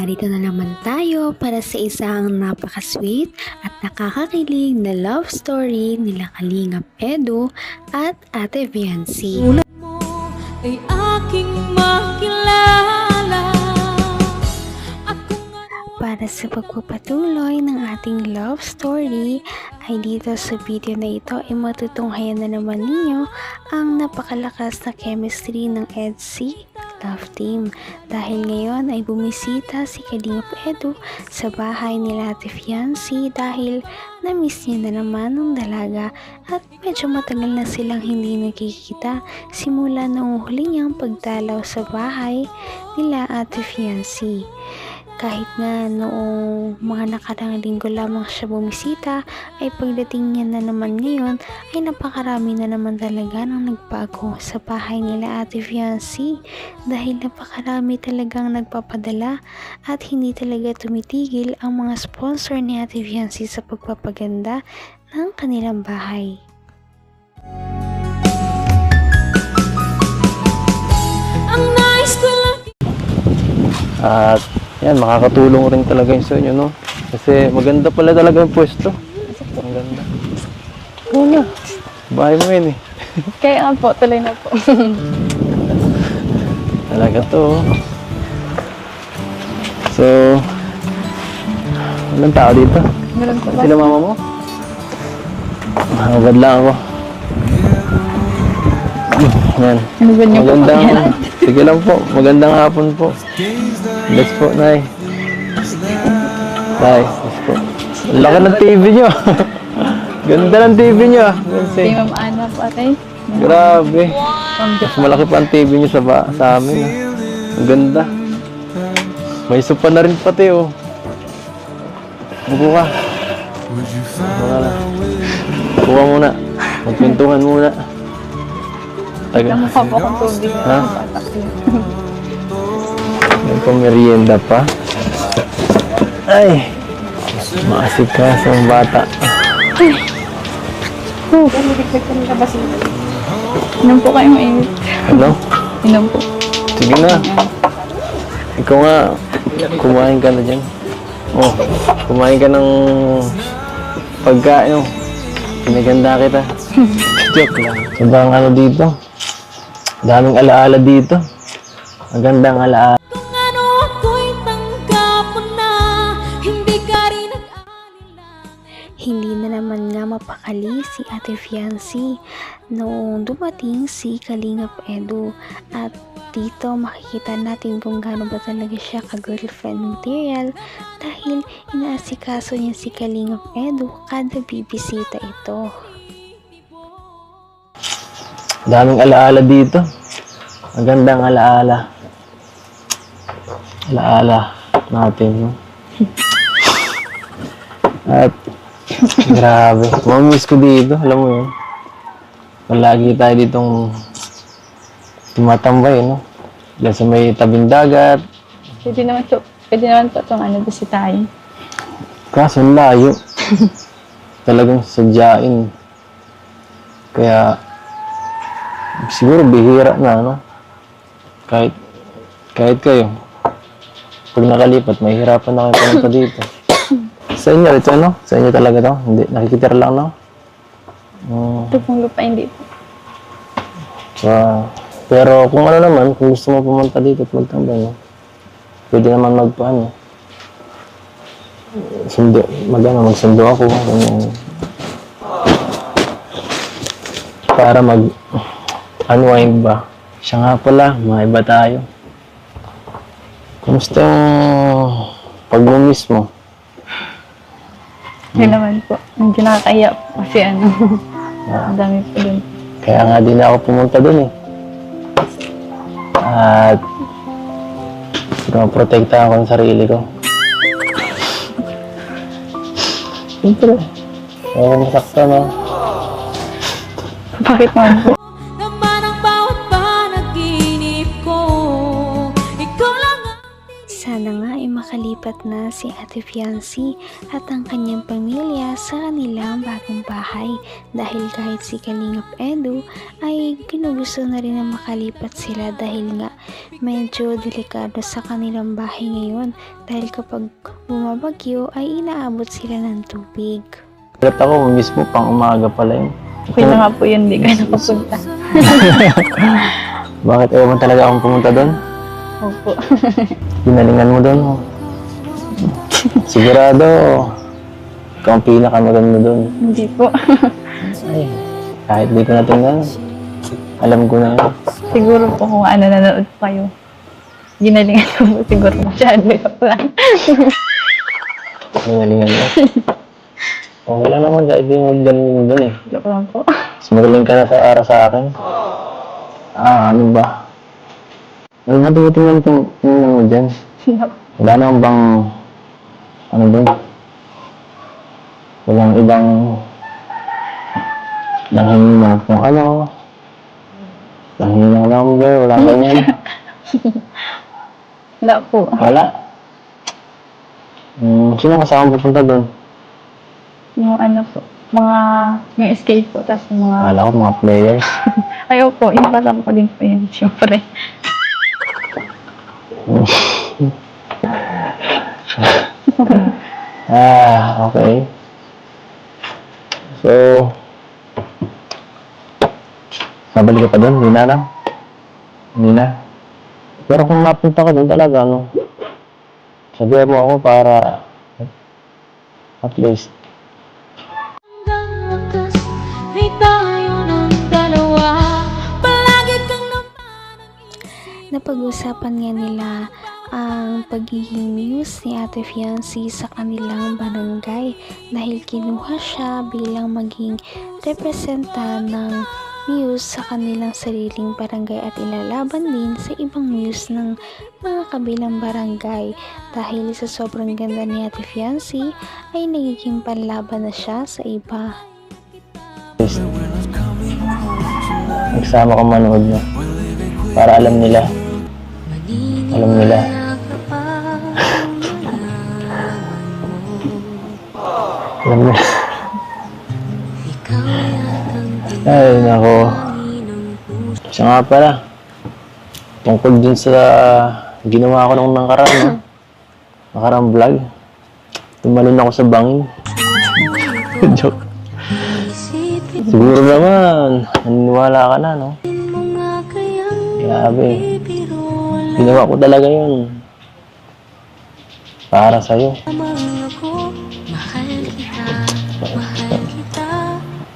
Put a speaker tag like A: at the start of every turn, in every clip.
A: narito na naman tayo para sa isang napaka-sweet at nakakakilig na love story nila Kalingap Edu at Ate Viancy.
B: Tulad mo ay aking makilala.
A: Para sa pagpapatuloy ng ating love story ay dito sa video na ito ay matutunghayan na naman ninyo ang napakalakas na chemistry ng EDC Love Team dahil ngayon ay bumisita si Kalingap Edu sa bahay nila Ate Viancy dahil na-miss niya na naman ng dalaga at medyo matagal na silang hindi nakikita simula noong huli niyang pagdalaw sa bahay nila Ate Viancy. Kahit nga noong mga nakarang linggo lamang siya bumisita, ay pagdating niya na naman ngayon ay napakarami na naman talaga ng nagbago sa bahay nila Ate Viancy dahil napakarami talagang nagpapadala at hindi talaga tumitigil ang mga sponsor ni Ate Viancy sa pagpapaganda ng kanilang bahay.
B: Ang nais ko lang
C: At yan, makakatulong rin talaga yun sa inyo, no? Kasi maganda pala talaga yung pwesto. Ang ganda. Wala. Bahay mo yun eh.
D: Kaya nga po, tuloy na po.
C: Talaga to. So, walang tao dito.
D: Meron po ba?
C: Sila mama mo? Magad lang ako. Yan.
D: Ano ba niyo po
C: Magandang,
D: pagyanan?
C: sige lang po. Magandang hapon po. Bless po, Nay. Nay, bless po. Ang laki ng TV nyo. Ganda ng TV nyo.
D: Si Ma'am Ana po atay.
C: Grabe. Mas malaki pa ang TV nyo sa amin. Ang ganda. May sopa na rin pati, oh. Upo ka. Kuha muna. Magpintuhan muna.
D: Namukha po akong tubig.
C: Ha?
D: Batak yun.
C: May pamerienda pa. Ay! Maasikas ang bata.
D: Inom po kayo mainit.
C: Ano?
D: Inom po.
C: Sige na. Ikaw nga, kumain ka na dyan. Oh, kumain ka ng pagkain. Pinaganda kita. Joke lang. Sobrang ano dito. Daming alaala dito. Magandang alaala.
B: kung ano ako'y tanggap mo na. Hindi ka rin nag-alala.
A: Hindi na naman nga mapakali si Ate Viancy noong dumating si Kalingap Edu at dito makikita natin kung gaano ba talaga siya ka-girlfriend material dahil inaasikaso niya si Kalingap Edu kada bibisita ito.
C: Daming alaala dito. Magandang alaala. Alaala natin, no? At grabe. Mamiss ko dito. Alam mo yun. Palagi tayo ditong tumatambay, no? Diyan sa may tabing dagat.
D: Pwede naman po itong ano, bisitahin.
C: Kaso ang layo. Talagang sadyain. Kaya siguro bihira na, no? Kahit kayo. Pag nakalipat, mahihirapan na kayo pumunta dito. Sa inyo, ito ano? Sa inyo talaga to? Hindi, nakikitira lang, no?
D: Ito pong lupa hindi po.
C: Pero kung ano naman, kung gusto mo pumunta dito at magtambay, no? Pwede naman magsundo, magsundo ako. Para unwind ba? Siya nga pala, maiba tayo. Kumusta yung pag-miss mo?
D: Yun naman po. Medyo nakakaya po kasi ano. Ang dami po dun.
C: Kaya nga din ako pumunta dun eh. At pinoprotektahan ko ang sarili ko. Siyempre. Ayaw masakta, no?
D: Bakit naman po?
B: Naman ang bawat panaginip ko. Ikaw lang ang
A: Sana nga ay makalipat na si Ate Viancy at ang kanyang pamilya sa kanilang bagong bahay dahil kahit si Kalingap Edu ay ginugusto na rin na makalipat sila dahil nga medyo delikado sa kanilang bahay ngayon dahil kapag bumabagyo ay inaabot sila ng tubig.
C: Ba't ako mismo pang umaga pala yun?
D: Okay na nga po yun, di kayo nakapunta.
C: Bakit ayaw mo talaga akong pumunta doon?
D: Opo.
C: Ginalingan mo doon. Oh. Sigurado, ikaw ang pinakamaganda doon.
D: Hindi po.
C: Ay, kahit di ko na tingnan, alam ko na yun.
D: Siguro po kung nanonood po kayo. Ginalingan ko po siguro masyado yung plan.
C: Ginalingan mo. Okay lang naman, kahit di mo galing doon eh.
D: Joke lang po.
C: Mas magaling ka na para sa akin. Ano ba? Ano nga tinitingnan mo dyan? Wala naman bang, ano doon? Walang ibang nanghingi na kung ano. Nanghingi ng number, wala ganyan.
D: Wala po.
C: Wala. Sino kasama pupunta doon?
D: Yung ano po, yung escape po, tapos yung mga...
C: Akala ko mga players.
D: Ayaw po, yung parang ko din po yun, syempre.
C: Okay. So, babalik ka pa doon? Hindi na lang? Hindi na? Pero kung napunta ka doon talaga, ano? Sabihan mo ako para at least
B: Hanggang wakas ay tayo ng dalawa. Palagi kang naman
A: Napag-usapan nga nila ang pagiging muse ni Ate Fiancee sa kanilang barangay dahil kinuha siya bilang maging representan ng muse sa kanilang sariling barangay at ilalaban din sa ibang muse ng mga kabilang barangay. Dahil sa sobrang ganda ni Ate Fiancee ay nagiging panlaban na siya sa iba.
C: nagsama ka manood na para alam nila. Alam nila. Alam nila. Ay, nako. Siya nga pala. Tungkol dun sa ginawa ko nung nakaraan, no? Nakarang vlog. Tumalon ako sa bangin. Joke. Siguro naman, naniniwala ka na, no? Grabe. Ginawa ko talaga yun. Para sa'yo.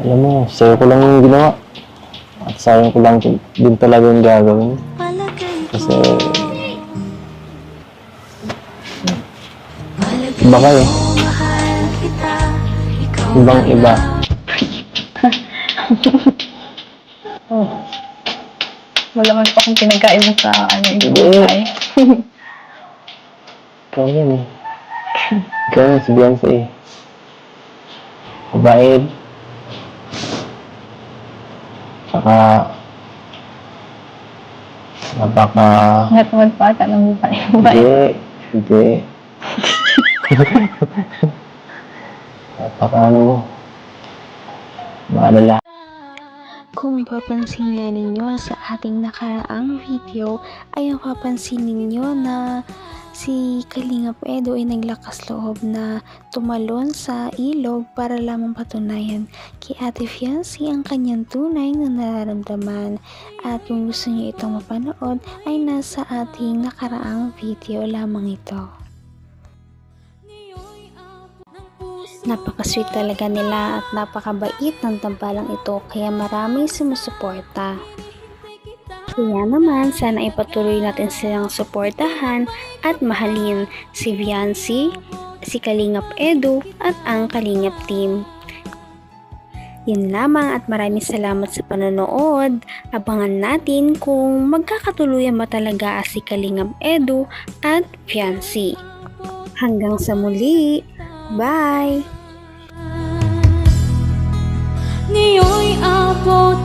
C: Alam mo, sa'yo ko lang yung ginawa. At sa'yo ko lang din talaga yung gagawin. Kasi iba kayo. Ibang iba.
D: Oh. Wala man pa akong pinagkaiba sa ibang bahay.
C: Ikaw yan eh. Ikaw yan si Beyonce eh. Mabait. Saka napaka...
D: Natamad pa ata ng bahay.
C: Hindi. Napaka ano mo. Maalala.
A: Kung papansin nga ninyo sa ating nakaraang video, ay mapapansin ninyo na si Kalingap Edo ay naglakas loob na tumalon sa ilog para lamang patunayan kay Ate Fiancee ang kanyang tunay na nararamdaman. At kung gusto niyo itong mapanood, ay nasa ating nakaraang video lamang ito. Napaka-sweet talaga nila at napakabait ng tambalang ito kaya maraming sumusuporta. Kaya naman sana ipatuloy natin silang suportahan at mahalin si Fiancee, si Kalingap Edo at ang Kalingap team. Yun lamang at maraming salamat sa panonood. Abangan natin kung magkakatuluyan ba talaga si Kalingap Edo at Fiancee. Hanggang sa muli! Bye!
B: Ngayon'y abot